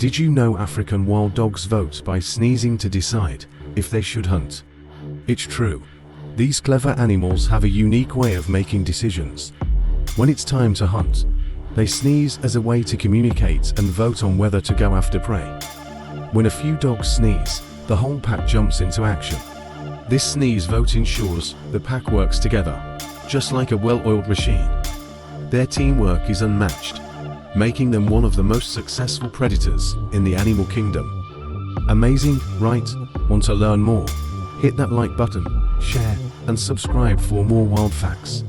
Did you know African wild dogs vote by sneezing to decide if they should hunt? It's true. These clever animals have a unique way of making decisions. When it's time to hunt, they sneeze as a way to communicate and vote on whether to go after prey. When a few dogs sneeze, the whole pack jumps into action. This sneeze vote ensures the pack works together, just like a well-oiled machine. Their teamwork is unmatched, making them one of the most successful predators in the animal kingdom. Amazing, right? Want to learn more? Hit that like button, share, and subscribe for more wild facts.